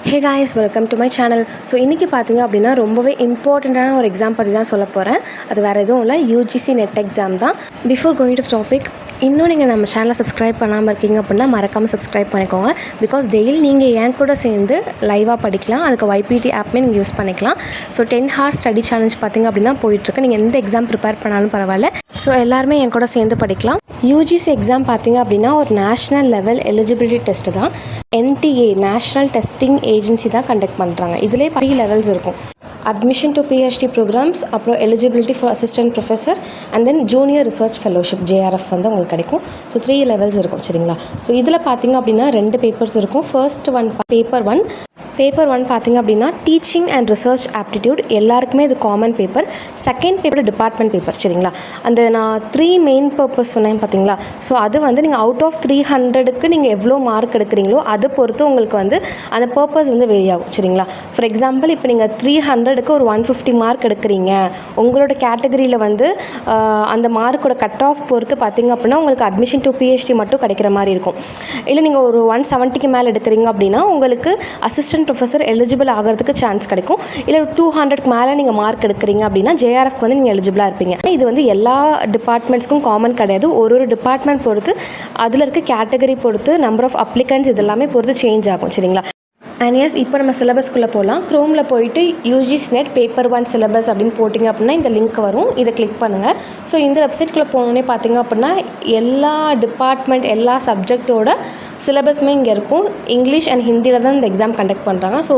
Hey guys, welcome to my channel. So இன்றைக்கி பார்த்தீங்க அப்படின்னா ரொம்பவே இம்பார்ட்டண்ட்டான ஒரு எக்ஸாம் பற்றி தான் சொல்ல போகிறேன். அது வேறு எதுவும் இல்லை, யூஜிசி நெட் எக்ஸாம் தான். பிஃபோர் கோயிங் டு டாபிக், இன்னும் நீங்கள் நம்ம சேனலை சப்ஸ்கிரைப் பண்ணாமல் இருக்கீங்க அப்படின்னா மறக்காமல் சப்ஸ்கிரைப் பண்ணிக்கோங்க. பிகாஸ் டெய்லி நீங்கள் என் கூட சேர்ந்து லைவாக படிக்கலாம். அதுக்கு YPT ஆப்மே நீங்கள் யூஸ் பண்ணிக்கலாம். ஸோ 10 ஹார்ஸ் ஸ்டடி சேலஞ்ச் பார்த்திங்க அப்படின்னா போயிட்டுருக்கு. நீங்கள் எந்த எக்ஸாம் ப்ரிப்பேர் பண்ணாலும் பரவாயில்ல. ஸோ எல்லாருமே என் கூட சேர்ந்து படிக்கலாம். யூஜிசி எக்ஸாம் பார்த்திங்க அப்படின்னா ஒரு நேஷ்னல் லெவல் எலிஜிபிலிட்டி டெஸ்ட்டு தான். NTA நேஷ்னல் டெஸ்டிங் ஏஜென்சி தான் கண்டக்ட் பண்ணுறாங்க. இதிலே 3 லெவல்ஸ் இருக்கும். அட்மிஷன் டு PhD ப்ரோக்ராம்ஸ், அப்புறம் eligibility for assistant professor and then junior research fellowship JRF வந்து உங்களுக்கு கிடைக்கும். ஸோ 3 லெவல்ஸ் இருக்கும், சரிங்களா? ஸோ இதில் பார்த்திங்க அப்படின்னா 2 பேப்பர்ஸ் இருக்கும். ஃபர்ஸ்ட் ஒன் பேப்பர் 1 பார்த்திங்க அப்படின்னா டீச்சிங் அண்ட் ரிசர்ச் ஆப்டிடியூட், எல்லாருக்குமே இது common paper. Second paper department paper, சரிங்களா? அந்த நான் 3 மெயின் பர்பஸ் சொன்னேன் பார்த்தீங்களா? ஸோ அது வந்து நீங்கள் அவுட் ஆஃப் 300க்கு நீங்கள் எவ்வளோ மார்க் எடுக்கிறீங்களோ அதை பொறுத்து உங்களுக்கு வந்து அந்த பர்பஸ் வந்து வேரி ஆகும், சரிங்களா? ஃபார் எக்ஸாம்பிள், இப்போ நீங்கள் 300க்கு ஒரு 150 மார்க் எடுக்கிறீங்க, உங்களோட கேட்டகரியில் வந்து அந்த மார்க்கோட கட் ஆஃப் பொறுத்து பார்த்திங்க அப்படின்னா உங்களுக்கு அட்மிஷன் டு PhD மட்டும் கிடைக்கிற மாதிரி இருக்கும். இல்லை நீங்கள் ஒரு 170க்கு மேலே எடுக்கிறீங்க அப்படின்னா உங்களுக்கு அசிஸ்டன்ட் ப்ரொஃபஸர் எலிஜிபிள் ஆகிறதுக்கு சான்ஸ் கிடைக்கும். இல்லை 200க்கு மேலே நீங்கள் மார்க் எடுக்கிறீங்க அப்படின்னா JRFக்கு வந்து நீங்கள் எலிஜிபிளாக இருப்பீங்க. இது வந்து எல்லா டிபார்ட்மெண்ட்ஸ்க்கும் காமன் கிடையாது. ஒரு டிபார்ட்மெண்ட் பொறுத்து, அதில் இருக்க கேட்டகரி பொறுத்து, நம்பர் ஆஃப் அப்ளிகன்ஸ் இதெல்லாமே பொறுத்து சேஞ்ச் ஆகும், சரிங்களா? அண்ட் எஸ், இப்போ நம்ம சிலபஸ்க்குள்ளே போகலாம். க்ரோமில் போயிட்டு UGC நெட் பேப்பர் 1 சிலபஸ் அப்படின்னு போட்டிங்க அப்படின்னா இந்த லிங்க் வரும். இதை கிளிக் பண்ணுங்கள். ஸோ இந்த வெப்சைட்குள்ளே போனோன்னே பார்த்திங்க அப்படின்னா எல்லா டிபார்ட்மெண்ட், எல்லா சப்ஜெக்டோட சிலபஸுமே இங்கே இருக்கும். இங்கிலீஷ் அண்ட் ஹிந்தியில் தான் இந்த எக்ஸாம் கண்டக்ட் பண்ணுறாங்க. ஸோ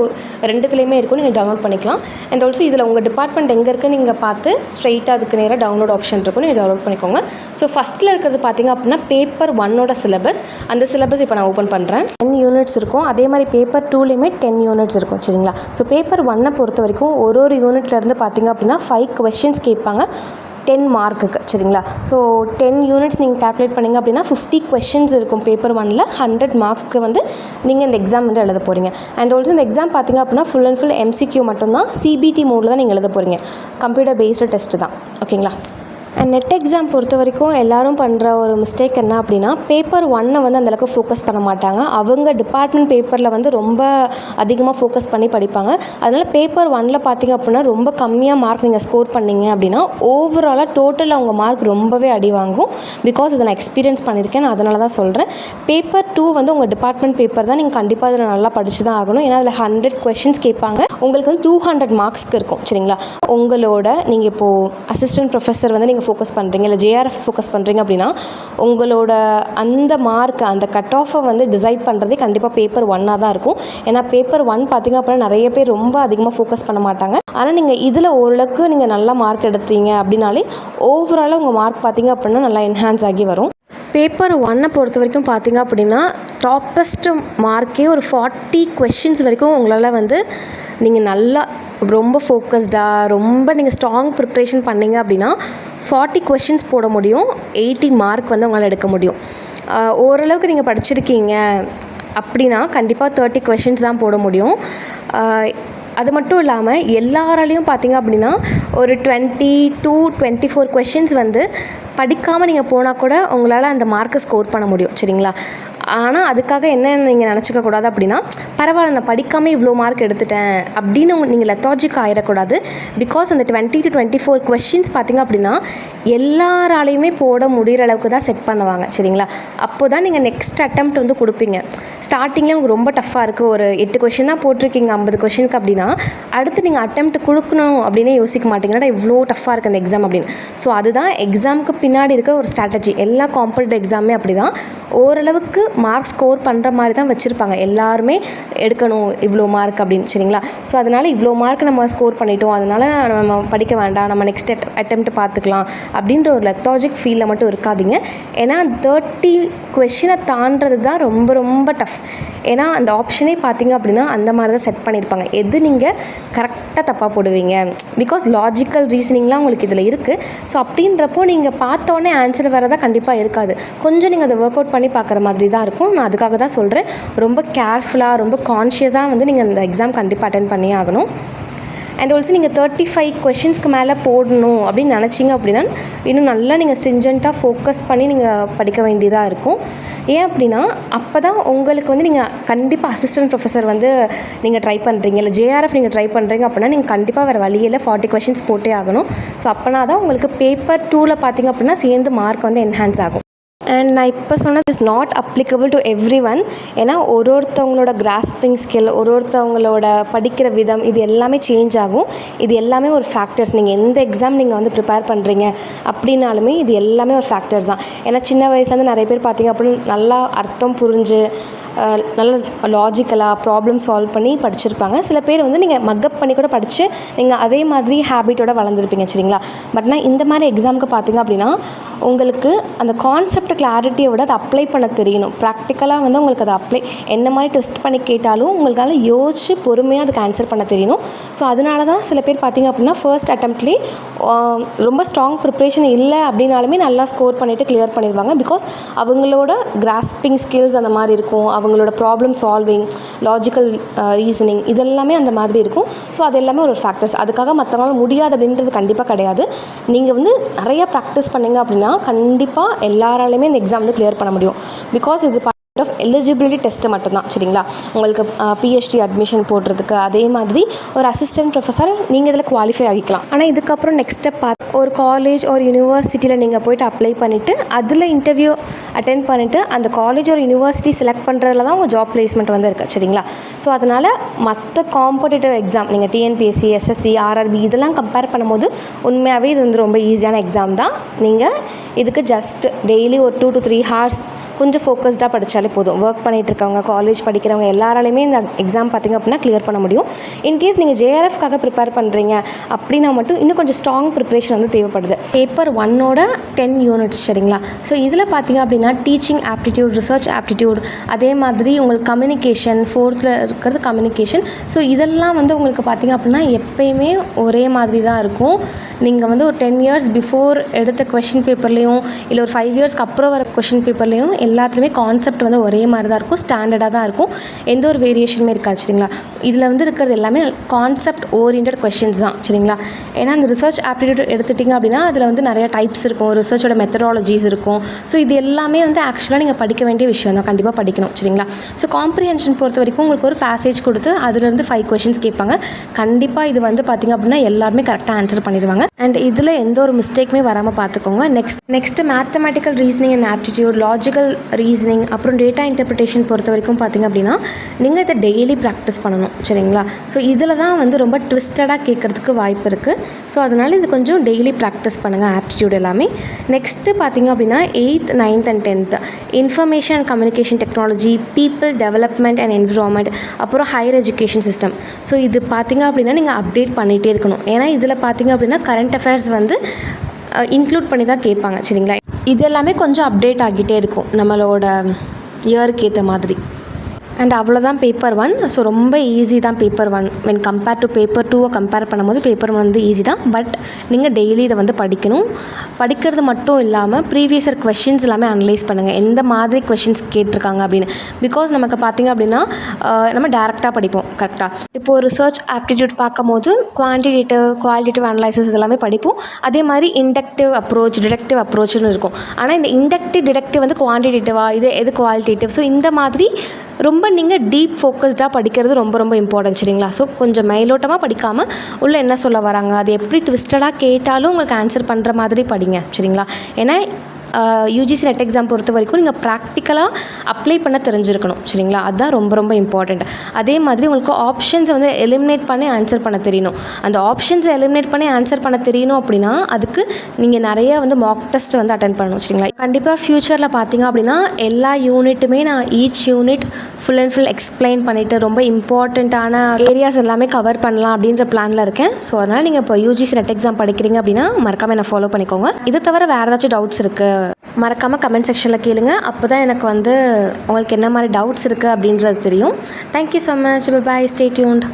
ரெண்டுத்துலேயுமே இருக்கும், நீங்கள் டவுன்லோட் பண்ணிக்கலாம். அண்ட் ஆல்சோ இதில் உங்கள் டிபார்ட்மெண்ட் எங்கே இருக்குன்னு நீங்கள் பார்த்து ஸ்ட்ரெயிட்டாக அதுக்கு நேராக டவுன்லோட் ஆப்ஷன் இருக்கும், நீங்கள் டவுன்லோட் பண்ணிக்கோங்க. ஸோ ஃபஸ்ட்டில் இருக்கிறது பார்த்திங்க அப்படின்னா பேப்பர் 1ஓட சிலபஸ். அந்த சிலபஸ் இப்போ நான் ஓப்பன் பண்ணுறேன். 10 யூனிட்ஸ் இருக்கும். அதே மாதிரி பேப்பர் 2லேயுமே 10 யூனிட்ஸ் இருக்கும், சரிங்களா? ஸோ பேப்பர் 1 பொறுத்த வரைக்கும் ஒரு யூனிட்லேருந்து பார்த்திங்க அப்படின்னா 5 கொஸ்டின்ஸ் கேட்பாங்க 10 மார்க்குக்கு, சரிங்களா? ஸோ 10 யூனிட்ஸ் நீங்கள் கேல்குலேட் பண்ணிங்க அப்படின்னா 50 கொஸ்டின்ஸ் இருக்கும் பேப்பர் 1ல். 100 மார்க்ஸ்க்கு வந்து நீங்கள் இந்த எக்ஸாம் வந்து எழுத போகிறீங்க. அண்ட் ஆல்சோ இந்த எக்ஸாம் பார்த்திங்க அப்படின்னா ஃபுல் அண்ட் ஃபுல் MCQ மட்டும்தான். CBT மோடில் தான் நீங்கள் எழுத போகிறீங்க. கம்ப்யூட்டர் பேஸ்டு டெஸ்ட்டு தான், ஓகேங்களா? அண்ட் நெட் எக்ஸாம் பொறுத்த வரைக்கும் எல்லோரும் பண்ணுற ஒரு மிஸ்டேக் என்ன அப்படின்னா பேப்பர் 1 வந்து அந்தளவுக்கு ஃபோக்கஸ் பண்ண மாட்டாங்க. அவங்க டிபார்ட்மெண்ட் பேப்பரில் வந்து ரொம்ப அதிகமாக ஃபோக்கஸ் பண்ணி படிப்பாங்க. அதனால் பேப்பர் 1ல் பார்த்திங்க அப்படின்னா ரொம்ப கம்மியாக மார்க் நீங்கள் ஸ்கோர் பண்ணிங்க அப்படின்னா ஓவராலாக டோட்டலாக அவங்க மார்க் ரொம்பவே அடி வாங்கும். பிகாஸ் இதை நான் எக்ஸ்பீரியன்ஸ் பண்ணியிருக்கேன், நான் அதனால தான் சொல்கிறேன். பேப்பர் 2 வந்து உங்கள் டிபார்ட்மெண்ட் பேப்பர் தான். நீங்கள் கண்டிப்பாக அதில் நல்லா படித்து தான் ஆகணும். ஏன்னா அதில் 100 கொஸ்டின்ஸ் கேட்பாங்க. உங்களுக்கு வந்து 200 மார்க்ஸ்க்கு இருக்கும், சரிங்களா? உங்களோட நீங்கள் இப்போது அசிஸ்டன்ட் ப்ரொஃபஸர் வந்து நீங்கள் ஃபோக்கஸ் பண்ணுறீங்க, இல்லை JRF ஃபோக்கஸ் பண்ணுறீங்க அப்படின்னா உங்களோட அந்த மார்க், அந்த கட் ஆஃபை வந்து டிசைட் பண்ணுறதே கண்டிப்பாக பேப்பர் 1ஆக தான் இருக்கும். ஏன்னா பேப்பர் 1 பார்த்திங்க அப்படின்னா நிறைய பேர் ரொம்ப அதிகமாக ஃபோக்கஸ் பண்ண மாட்டாங்க. ஆனால் நீங்கள் இதில் ஓரளவுக்கு நீங்கள் நல்லா மார்க் எடுத்தீங்க அப்படின்னாலே ஓவராலாக உங்கள் மார்க் பார்த்திங்க அப்படின்னா நல்லா என்ஹான்ஸ் ஆகி வரும். பேப்பர் 1 பொறுத்த வரைக்கும் பார்த்திங்க அப்படின்னா டாப்பஸ்ட்டு மார்க்கே ஒரு 40 கொஸ்டின்ஸ் வரைக்கும் உங்களால் வந்து நீங்கள் நல்லா ரொம்ப ஃபோக்கஸ்டாக, ரொம்ப நீங்கள் ஸ்ட்ராங் ப்ரிப்ரேஷன் பண்ணிங்க அப்படின்னா 40 கொஸ்டின்ஸ் போட முடியும். 80 மார்க் வந்து உங்களால் எடுக்க முடியும். ஓரளவுக்கு நீங்கள் படிச்சிருக்கீங்க அப்படின்னா கண்டிப்பாக 30 கொஸ்டின்ஸ் தான் போட முடியும். அது மட்டும் இல்லாமல் எல்லாராலையும் பார்த்திங்க அப்படின்னா ஒரு 20 to 24 கொஸ்டின்ஸ் வந்து படிக்காமல் நீங்கள் போனால் கூட உங்களால் அந்த மார்க்கை ஸ்கோர் பண்ண முடியும், சரிங்களா? ஆனால் அதுக்காக என்ன நீங்கள் நினச்சிக்கக்கூடாது அப்படின்னா பரவாயில்ல நான் படிக்காமல் இவ்வளோ மார்க் எடுத்துட்டேன் அப்படின்னு நீங்கள் லெத்தாஜிக் ஆகிடக்கூடாது. பிகாஸ் அந்த 20 to 24 கொஸ்டின்ஸ் பார்த்திங்க அப்படின்னா எல்லாராலையுமே போட முடிகிற அளவுக்கு தான் செட் பண்ணுவாங்க, சரிங்களா? அப்போ தான் நீங்கள் நெக்ஸ்ட் அட்டெம்ப்ட் வந்து கொடுப்பீங்க. ஸ்டார்டிங்கில் உங்களுக்கு ரொம்ப டஃப்பாக இருக்குது, ஒரு 8 கொஸ்டின் தான் போட்டிருக்கீங்க 50 கொஸ்டினுக்கு அப்படின்னா அடுத்து நீங்கள் அட்டெம்ப்ட் கொடுக்கணும் அப்படின்னே யோசிக்க மாட்டீங்கன்னா இவ்வளோ டஃப்பாக இருக்குது அந்த எக்ஸாம் அப்படின்னு. ஸோ அதுதான் எக்ஸாமுக்கு பின்னாடி இருக்க ஒரு ஸ்ட்ராட்டஜி. எல்லா காம்படிட்டிவ் எக்ஸாமே அப்படி தான். ஓரளவுக்கு மார்க் ஸ்கோர் பண்ணுற மாதிரி தான் வச்சுருப்பாங்க. எல்லாருமே எடுக்கணும் இவ்வளோ மார்க் அப்படின்னு, சரிங்களா? ஸோ அதனால் இவ்வளோ மார்க் நம்ம ஸ்கோர் பண்ணிட்டோம், அதனால் நம்ம படிக்க வேண்டாம், நம்ம நெக்ஸ்ட் அட்டெம்ப்ட் பார்த்துக்கலாம் அப்படின்ற ஒரு லெத்தாஜிக் ஃபீலில் மட்டும் இருக்காதீங்க. ஏன்னா 30 கொஸ்டினை தாண்டது தான் ரொம்ப ரொம்ப டஃப். ஏன்னா அந்த ஆப்ஷனே பார்த்திங்க அப்படின்னா அந்த மாதிரி தான் செட் பண்ணியிருப்பாங்க. எது நீங்கள் கரெக்டாக தப்பாக போடுவீங்க, பிகாஸ் லாஜிக்கல் ரீசனிங்லாம் உங்களுக்கு இதில் இருக்குது. ஸோ அப்படின்றப்போ நீங்கள் பார்த்தோன்னே ஆன்சர் வரதா கண்டிப்பாக இருக்காது. கொஞ்சம் நீங்கள் அதை ஒர்க் அவுட் பண்ணி பார்க்குற மாதிரி தான் இருக்கும். நான் அதுக்காக தான் சொல்கிறேன், ரொம்ப கேர்ஃபுல்லாக, ரொம்ப கான்ஷியஸாக வந்து நீங்கள் இந்த எக்ஸாம் கண்டிப்பாக அட்டென்ட் பண்ணியே ஆகணும். அண்ட் ஆல்சோ நீங்கள் 35 கொஷின்ஸ்க்கு மேலே போடணும் அப்படின்னு நினச்சிங்க அப்படின்னா இன்னும் நல்லா நீங்கள் ஸ்ட்ரிஞ்சண்ட்டாக ஃபோக்கஸ் பண்ணி நீங்கள் படிக்க வேண்டியதாக இருக்கும். ஏன் அப்படின்னா அப்போ தான் உங்களுக்கு வந்து நீங்கள் கண்டிப்பாக அசிஸ்டன்ட் ப்ரொஃபஸர் வந்து நீங்கள் ட்ரை பண்ணுறீங்க, இல்லை ஜேஆர்எஃப் நீங்கள் ட்ரை பண்ணுறீங்க அப்படின்னா நீங்கள் கண்டிப்பாக வேறு வழியில் 40 கொஷின்ஸ் போட்டே ஆகணும். ஸோ அப்போனா தான் உங்களுக்கு பேப்பர் 2ல் பார்த்திங்க அப்படின்னா சேர்ந்து மார்க் வந்து என்ஹான்ஸ் ஆகும். அண்ட் நான் இப்போ சொன்னது is not applicable to every one. ஏன்னா ஒருத்தவங்களோட கிராஸ்பிங் ஸ்கில், ஒருத்தவங்களோட படிக்கிற விதம், இது எல்லாமே சேஞ்ச் ஆகும். இது எல்லாமே ஒரு ஃபேக்டர்ஸ். நீங்கள் எந்த எக்ஸாம் நீங்கள் வந்து ப்ரிப்பேர் பண்ணுறீங்க அப்படின்னாலுமே இது எல்லாமே ஒரு ஃபேக்டர்ஸ் தான். ஏன்னா சின்ன வயசுலேருந்து நிறைய பேர் பார்த்திங்க அப்படின்னு நல்லா அர்த்தம் புரிஞ்சு நல்ல லாஜிக்கலாக ப்ராப்ளம் சால்வ் பண்ணி படிச்சிருப்பாங்க. சில பேர் வந்து நீங்கள் மக்கப் பண்ணி கூட படித்து நீங்கள் அதே மாதிரி ஹேபிட்டோட வளர்ந்துருப்பீங்க சரிங்களா. பட் நான் இந்த மாதிரி எக்ஸாமுக்கு பார்த்திங்க அப்படின்னா உங்களுக்கு அந்த கான்செப்ட் கிளாரிட்டியை விட அதை அப்ளை பண்ண தெரியணும். ப்ராக்டிக்கலாக வந்து உங்களுக்கு அதை அப்ளை என்ன மாதிரி டெஸ்ட் பண்ணி கேட்டாலும் உங்களால் யோசித்து பொறுமையாக அதுக்கு ஆன்சர் பண்ண தெரியணும். ஸோ அதனால தான் சில பேர் பார்த்திங்க அப்படின்னா ஃபர்ஸ்ட் அட்டெம்ப்ட்லேயே ரொம்ப ஸ்ட்ராங் ப்ரிப்ரேஷன் இல்லை அப்படின்னாலுமே நல்லா ஸ்கோர் பண்ணிவிட்டு கிளியர் பண்ணிடுவாங்க. பிகாஸ் அவங்களோட கிராஸ்பிங் ஸ்கில்ஸ் அந்த மாதிரி இருக்கும், அவங்களோட ப்ராப்ளம் சால்விங், லாஜிக்கல் ரீசனிங் இதெல்லாமே அந்த மாதிரி இருக்கும். ஸோ அது எல்லாமே ஒரு ஃபேக்டர்ஸ். அதுக்காக மற்றவங்களால முடியாது அப்படின்றது கண்டிப்பாக கிடையாது. நீங்கள் வந்து நிறையா ப்ராக்டிஸ் பண்ணிங்க அப்படின்னா கண்டிப்பாக எல்லாராலையுமே இந்த எக்ஸாம் வந்து கிளியர் பண்ண முடியும். பிகாஸ் இது ஆஃப் எலிஜிபிலிட்டி டெஸ்ட்டு மட்டும்தான் சரிங்களா. உங்களுக்கு பிஹெச்டி அட்மிஷன் போடுறதுக்கு அதே மாதிரி ஒரு அசிஸ்டன்ட் ப்ரொஃபஸர் நீங்கள் இதில் குவாலிஃபை ஆகிக்கலாம். ஆனால் இதுக்கப்புறம் நெக்ஸ்ட் ஸ்டெப் ஒரு காலேஜ் ஒரு யூனிவர்சிட்டியில் நீங்கள் போய்ட்டு அப்ளை பண்ணிவிட்டு அதில் இன்டர்வியூ அட்டென்ட் பண்ணிவிட்டு அந்த காலேஜ் ஒரு யூனிவர்சிட்டி செலக்ட் பண்ணுறதுல தான் உங்கள் ஜாப் பிளேஸ்மெண்ட் வந்து இருக்குது சரிங்களா. ஸோ அதனால் மற்ற காம்படிட்டிவ் எக்ஸாம் நீங்கள் டிஎன்பிஎஸ்சி, எஸ்எஸ்சி, ஆர்ஆர்பி இதெல்லாம் கம்பேர் பண்ணும்போது உண்மையாகவே இது வந்து ரொம்ப ஈஸியான எக்ஸாம் தான். நீங்கள் இதுக்கு ஜஸ்ட் டெய்லி ஒரு 2 to 3 hours கொஞ்சம் ஃபோக்கஸ்டாக படித்தாலே போதும். ஒர்க் பண்ணிகிட்டு இருக்கவங்க, காலேஜ் படிக்கிறவங்க எல்லாராலையுமே இந்த எக்ஸாம் பார்த்திங்க அப்படின்னா கிளியர் பண்ண முடியும். இன்கேஸ் நீங்கள் ஜேஆர்எஃப்காக ப்ரிப்பேர் பண்ணுறீங்க அப்படின்னா மட்டும் இன்னும் கொஞ்சம் ஸ்ட்ராங் ப்ரிப்ரேஷன் வந்து தேவைப்படுது. பேப்பர் 1ஓட 10 யூனிட்ஸ் சரிங்களா. ஸோ இதில் பார்த்திங்க அப்படின்னா டீச்சிங் ஆப்டிடியூட், ரிசர்ச் ஆப்டிடியூட், அதே மாதிரி உங்களுக்கு கம்யூனிகேஷன், 4th இருக்கிறது கம்யூனிகேஷன். ஸோ இதெல்லாம் வந்து உங்களுக்கு பார்த்திங்க அப்படின்னா எப்பயுமே ஒரே மாதிரி தான் இருக்கும். நீங்கள் வந்து ஒரு 10 years பிஃபோர் எடுத்த கொஷின் பேப்பர்லேயும் இல்லை ஒரு 5 yearsக்கு அப்புறம் வர கொஷின் பேப்பர்லேயும் எல்லாத்துலேயுமே கான்செப்ட் வந்து ஒரே மாதிரி தான் இருக்கும், ஸ்டாண்டர்டாக தான் இருக்கும், எந்த ஒரு வேரியேஷனுமே இருக்காது சரிங்களா. இதில் வந்து இருக்கிறது எல்லாமே கான்செப்ட் ஓரியன்ட் கொஷின்ஸ் தான் சரிங்களா. ஏன்னா அந்த ரிசர்ச் ஆப்டிடியூட் எடுத்துட்டிங்க அப்படின்னா அதில் வந்து நிறைய டைப்ஸ் இருக்கும், ரிசர்ச்சோட மெத்தடாலஜிஸ் இருக்கும். ஸோ இது எல்லாமே வந்து ஆக்சுவலாக நீங்கள் படிக்க வேண்டிய விஷயம் தான், கண்டிப்பாக படிக்கணும் சரிங்களா. ஸோ காம்ப்ரிஹென்ஷன் பொறுத்த வரைக்கும் உங்களுக்கு ஒரு பேசேஜ் கொடுத்து அதுலேருந்து 5 கொஷின்ஸ் கேட்பாங்க. கண்டிப்பாக இது வந்து பார்த்திங்க அப்படின்னா எல்லாருமே கரெக்டாக ஆன்சர் பண்ணிடுவாங்க. அண்ட் இதில் எந்த ஒரு மிஸ்டேக்குமே வராமல் பார்த்துக்கோங்க. Next mathematical reasoning and aptitude, logical reasoning, அப்புறம் டேட்டா இன்டர்பிரிட்டேஷன் பொறுத்த வரைக்கும் பார்த்திங்க அப்படின்னா நீங்கள் இதை டெய்லி ப்ராக்டிஸ் பண்ணணும் சரிங்களா. ஸோ இதில் தான் வந்து ரொம்ப ட்விஸ்டடாக கேட்குறதுக்கு வாய்ப்பு இருக்குது. ஸோ அதனால் இது கொஞ்சம் டெய்லி ப்ராக்டிஸ் பண்ணுங்கள் ஆப்டிடியூட் எல்லாமே. நெக்ஸ்ட்டு பார்த்திங்க அப்படின்னா 8th, 9th and 10th information and communication technology, people development and environment, அப்புறம் ஹையர் எஜுகேஷன் சிஸ்டம். ஸோ இது பார்த்திங்க அப்படின்னா நீங்கள் அப்டேட் பண்ணிகிட்டே இருக்கணும். ஏன்னா இதில் பார்த்திங்க அப்படின்னா கரண்ட் அஃபேர்ஸ் வந்து இன்க்ளூட் பண்ணி தான் கேட்பாங்க சரிங்களா. இது எல்லாமே கொஞ்சம் அப்டேட் ஆகிட்டே இருக்கும் நம்மளோட இயருக்கு ஏற்ற மாதிரி. அண்ட் அவ்வளோதான் பேப்பர் 1. ஸோ ரொம்ப ஈஸி தான் paper 1 when compare to paper 2 compare பண்ணும்போது பேப்பர் 1 வந்து ஈஸி தான். பட் நீங்கள் டெய்லி இதை வந்து படிக்கணும். படிக்கிறது மட்டும் இல்லாமல் ப்ரீவியஸ் இயர் கொஷின்ஸ் எல்லாமே அனலைஸ் பண்ணுங்கள், எந்த மாதிரி கொஷின்ஸ் கேட்டிருக்காங்க அப்படின்னு. பிகாஸ் நமக்கு பார்த்திங்க அப்படின்னா நம்ம டேரெக்டாக படிப்போம் கரெக்டாக. இப்போது ரிசர்ச் ஆப்டிடியூட் பார்க்கும்போது குவான்டிடேட்டிவ், குவாலிட்டேட்டிவ் அனலைசிஸ் இதெல்லாமே படிப்போம். அதே மாதிரி இண்டக்டிவ் அப்ரோச், டிடக்டிவ் அப்ரோச்னு இருக்கும். ஆனால் இந்த இண்டக்டிவ், டிடக்டிவ் வந்து குவான்டிடேட்டிவாக, எது குவாலிட்டேட்டிவ். ஸோ இந்த மாதிரி ரொம்ப நீங்கள் டீப் ஃபோக்கஸ்டாக படிக்கிறது ரொம்ப ரொம்ப இம்பார்ட்டன்ட் சரிங்களா. ஸோ கொஞ்சம் மேலோட்டமாக படிக்காமல் உள்ளே என்ன சொல்ல வராங்க, அது எப்படி ட்விஸ்டடாக கேட்டாலும் உங்களுக்கு ஆன்சர் பண்ணுற மாதிரி படிங்க சரிங்களா. ஏன்னா யூஜிசி நெட் எக்ஸாம் பொறுத்த வரைக்கும் நீங்கள் ப்ராக்டிக்கலாக அப்ளை பண்ண தெரிஞ்சிருக்கணும் சரிங்களா. அதுதான் ரொம்ப ரொம்ப இம்பார்ட்டண்ட். அதே மாதிரி உங்களுக்கு ஆப்ஷன்ஸை வந்து எலிமினேட் பண்ணி ஆன்சர் பண்ண தெரியணும். அந்த ஆப்ஷன்ஸை எலிமினேட் பண்ணி ஆன்சர் பண்ண தெரியணும் அப்படின்னா அதுக்கு நீங்கள் நிறைய வந்து மாக் டெஸ்ட் வந்து அட்டென்ட் பண்ணணும் சரிங்களா. கண்டிப்பாக ஃப்யூச்சரில் பார்த்தீங்க அப்படின்னா எல்லா யூனிட்டுமே நான் each unit full and full explain பண்ணிவிட்டு ரொம்ப இம்பார்ட்டண்ட்டான ஏரியாஸ் எல்லாமே கவர் பண்ணலாம் அப்படின்ற பிளானில் இருக்கேன். ஸோ அதனால் நீங்கள் இப்போ யூஜிசி நெட் எக்ஸாம் படிக்கிறீங்க அப்படின்னா மறக்காமல் என்னை ஃபாலோ பண்ணிக்கோங்க. இதை தவிர வேறு ஏதாச்சும் டவுட்ஸ் இருக்குது மறக்காமல் கமெண்ட் செக்ஷனில் கேளுங்க. அப்போ தான் எனக்கு வந்து உங்களுக்கு என்ன மாதிரி டவுட்ஸ் இருக்குது அப்படின்றது தெரியும். Thank you so much. Bye, stay tuned.